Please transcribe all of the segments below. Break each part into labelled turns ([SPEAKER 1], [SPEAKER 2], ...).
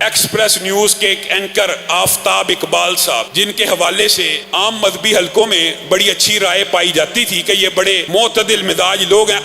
[SPEAKER 1] Express news کے ایک anchor آفتاب اقبال صاحب، جن کے حوالے سے عام مذہبی حلقوں میں بڑی اچھی رائے پائی جاتی تھی کہ یہ بڑے معتدل مزاج لوگ ہیں،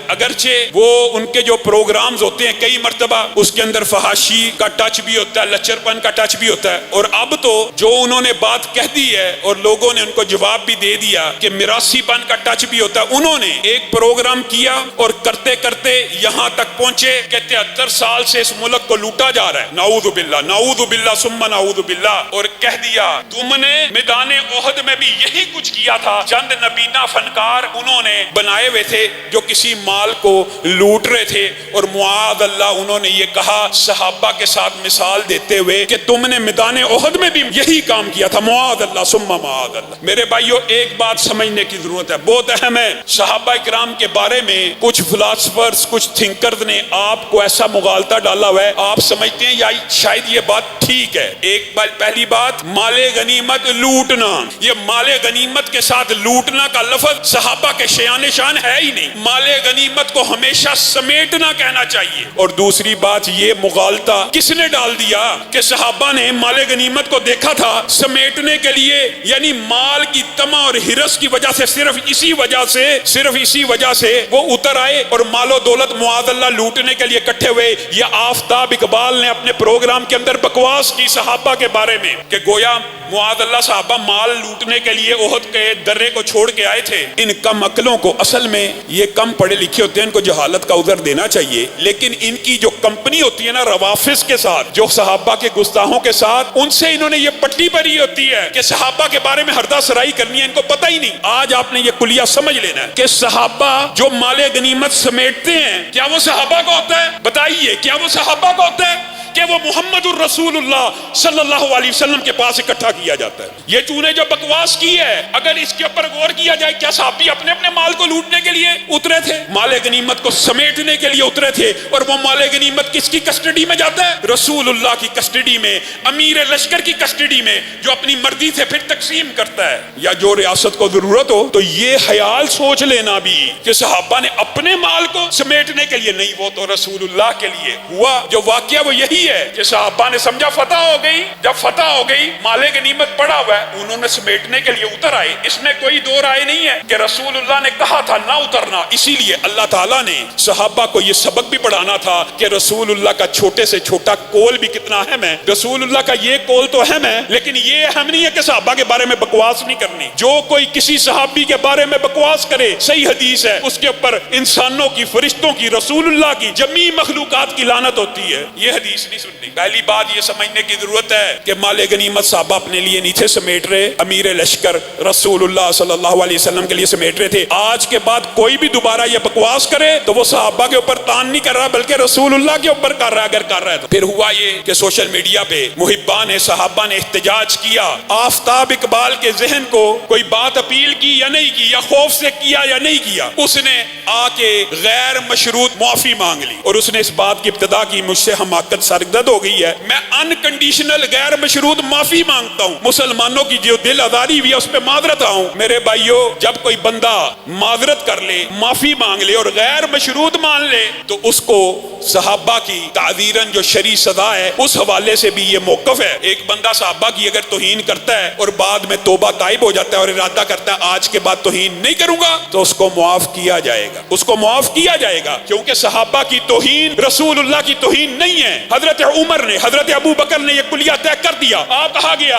[SPEAKER 1] اگرچہ وہ ان کے جو پروگرامز ہوتے ہیں کئی مرتبہ اس کے اندر فحاشی کا ٹچ بھی ہوتا ہے، لچرپن کا ٹچ بھی ہوتا ہے، اور اب تو جو انہوں نے بات کہہ دی ہے اور لوگوں نے ان کو جواب بھی دے دیا کہ میراثی پن کا ٹچ بھی ہوتا ہے، انہوں نے ایک پروگرام کیا اور کرتے کرتے یہاں تک پہنچے کہ 73 سال سے اس ملک کو لوٹا جا رہا ہے، نعوذ باللہ ثم نعوذ باللہ، اور کہہ دیا تم نے میدان احد میں بھی یہی کچھ کیا تھا، چند نبینا فنکار انہوں نے بنائے ہوئے تھے جو کسی مال کو لوٹ رہے تھے، اور معاذ اللہ انہوں نے یہ کہا صحابہ کے ساتھ مثال دیتے ہوئے کہ تم نے میدان احد میں بھی یہی کام کیا تھا، معاذ اللہ ثم معاذ اللہ۔ میرے بھائیو، ایک بات سمجھنے کی ضرورت ہے، بہت اہم ہے۔ صحابہ کرام کے بارے میں کچھ فلاسفرز، کچھ تھنکرز نے آپ کو ایسا مغالطہ ڈالا ہوا ہے، آپ سمجھتے ہیں یا شاید یہ بات ٹھیک ہے۔ ایک پہلی بات، مال غنیمت لوٹنا، یہ مال غنیمت کے ساتھ لوٹنا کا لفظ صحابہ کے شان ہے ہی نہیں، مال غنیمت کو ہمیشہ سمیٹنا کہنا چاہیے۔ اور دوسری بات، یہ مغالطہ کس نے ڈال دیا کہ صحابہ نے مال غنیمت کو دیکھا تھا سمیٹنے کے لیے، یعنی مال کی طمع اور ہرس کی وجہ سے، صرف اسی وجہ سے وہ اتر آئے اور مال و دولت معاذ اللہ لوٹنے کے لیے اکٹھے ہوئے۔ یہ آفتاب اقبال نے اپنے پروگرام کے اندر بکواس کی صحابہ کے بارے میں کہ گویا معاذ اللہ صحابہ مال لوٹنے کے لیے احد کے درے کو چھوڑ کے آئے تھے۔ ان کم عقلوں کو، اصل میں یہ کم پڑھے لکھے ہوتے ہیں، ان کو جہالت کا عذر دینا چاہیے، لیکن ان کی جو کمپنی ہوتی ہے نا روافظ کے ساتھ، جو صحابہ کے گستاخوں کے ساتھ، ان سے انہوں نے یہ پٹی بھری ہوتی ہے کہ صحابہ کے بارے میں ہردہ سرائی کرنی ہے، ان کو پتہ ہی نہیں۔ آج آپ نے یہ کلیہ سمجھ لینا ہے کہ صحابہ جو مال غنیمت سمیٹتے ہیں، کیا وہ صحابہ کا ہوتا ہے؟ بتائیے، کیا وہ صحابہ کا ہوتا ہے کہ وہ محمد الرسول اللہ صلی اللہ علیہ وسلم کے پاس اکٹھا کیا جاتا ہے؟ یہ تو نے جو بکواس کی ہے، اگر اس کے اوپر غور کیا جائے، کیا صحابی اپنے مال کو لوٹنے کے لیے اترے تھے؟ مال غنیمت کو سمیٹنے کے لیے اترے تھے، اور وہ مال غنیمت کس کی کسٹڈی میں جاتا ہے؟ رسول اللہ کی کسٹڈی میں، امیر لشکر کی کسٹڈی میں، جو اپنی مرضی سے پھر تقسیم کرتا ہے۔ یا جو ریاست کو ضرورت ہو تو یہ خیال سوچ لینا بھی کہ صحابہ نے اپنے مال کو سمیٹنے کے لیے نہیں، وہ تو رسول اللہ کے لیے ہوا۔ جو واقعہ وہ یہی ہے کہ صحابہ نے سمجھا فتح ہو گئی، جب فتح ہو گئی مال غنیمت پڑا ہوا ہے، انہوں نے سمیٹنے کے لیے اتر آئے۔ اس میں کوئی دو رائے نہیں ہے کہ رسول اللہ نے کہا تھا نہ اترنا، اسی لیے اللہ تعالیٰ نے صحابہ کو یہ سبق بھی پڑھانا تھا کہ رسول اللہ کا چھوٹے سے چھوٹا قول بھی کتنا اہم ہے۔ رسول اللہ کا یہ قول تو اہم ہے، لیکن یہ اہم نہیں ہے کہ صحابہ کے بارے میں بکواس نہیں کرنی۔ جو کوئی کسی صحابی کے بارے میں بکواس کرے، صحیح حدیث ہے، اس کے اوپر انسانوں کی، فرشتوں کی، رسول اللہ کی، جمیع مخلوقات کی لعنت ہوتی ہے۔ یہ حدیث نہیں سننی۔ پہلی بات یہ سمجھنے کی ضرورت ہے کہ مال غنیمت صحابہ اپنے لیے نہیں تھے سمیٹ رہے، امیر لشکر رسول اللہ صلی اللہ علیہ وسلم کے لیے سمیٹ رہے تھے۔ آج کے بعد کوئی بھی دوبارہ یہ بکواس کرے تو وہ صحابہ کے اوپر تان نہیں کر رہا، بلکہ رسول اللہ کے اوپر کر رہا ہے۔ اگر کر رہا ہے تو پھر ہوا یہ کہ سوشل میڈیا پہ محبان صحابہ نے احتجاج کیا۔ آفتاب اقبال کے ذہن کو کوئی بات اپیل کی یا نہیں کی، یا خوف سے کیا یا نہیں کیا، اس نے آ کے غیر مشروط معافی مانگ لی، اور اس نے اس بات کی ابتدا کی، مجھ سے حماقت سرزد ہو گئی ہے، میں انکنڈیشنل غیر مشروط معافی مانگتا ہوں، مسلمانوں کی جو دل آزاری ہوئی ہے اس پہ معذرت ہوں۔ میرے بھائیو، جب کوئی بندہ معذرت کر لے، معافی مانگ لے اور غیر مشروط مان لے، تو اس کو صحابہ کی تعذیراً جو شرعی سزا ہے اس حوالے سے بھی یہ موقف ہے۔ ایک بندہ صحابہ کی اگر توہین کرتا ہے اور بعد میں توبہ تائب ہو جاتا ہے اور ارادہ کرتا ہے آج کے بعد توہین نہیں کروں گا، تو اس کو معاف کیا جائے گا، اس کو معاف کیا جائے گا، کیونکہ صحابہ کی توہین رسول اللہ کی توہین نہیں ہے۔ حضرت عمر نے، حضرت ابو بکر نے یہ کلیہ طے کر دیا۔ آپ کہا گیا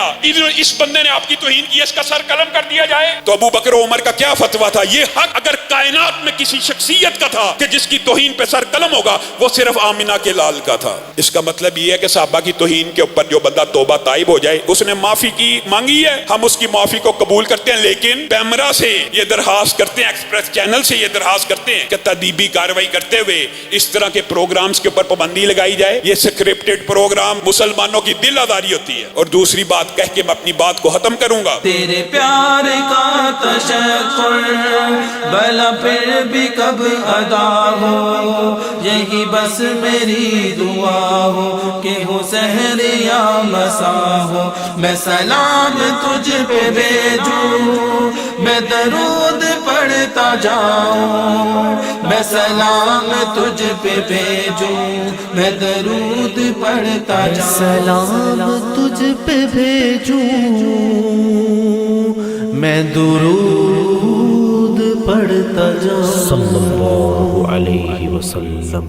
[SPEAKER 1] اس بندے نے آپ کی توہین کی، اس کا سر قلم کر دیا جائے، تو ابو بکر و عمر کا کیا فتویٰ تھا؟ یہ حق اگر کائنات میں کسی شخصیت کا تھا کہ جس کی توہین پہ سر قلم ہوگا، وہ صرف آمنہ کے لال کا تھا۔ اس کا مطلب یہ ہے کہ صحابہ کی توہین کے اوپر جو بندہ توبہ تائب ہو جائے، اس نے معافی کی مانگی ہے، ہم اس کی معافی کو قبول کرتے ہیں، لیکن پیمرا سے یہ درخواست کرتے ہیں، ایکسپریس چینل سے یہ درخواست کرتے ہیں کہ تادیبی کارروائی کرتے ہوئے اس طرح کے پروگرامز کے اوپر پابندی لگائی جائے۔ یہ سکرپٹڈ پروگرام مسلمانوں کی دل آزاری ہوتی ہے۔ اور دوسری بات کہہ کے میں اپنی بات کو ختم کروں گا،
[SPEAKER 2] تیرے پیار کا تشکر بھلا پھر بھی کب ادا ہو، یہی بس میری دعا ہو کہ ہو سحر یا مسا ہو، میں سلام تجھ پہ بھیجوں میں درود پڑھتا جاؤں، میں سلام تجھ پہ بھیجوں، میں درود پڑھتا جاؤں،
[SPEAKER 3] سلام تجھ پہ بھیجوں، میں درود پڑھتا جاؤں، صلی اللہ علیہ وسلم۔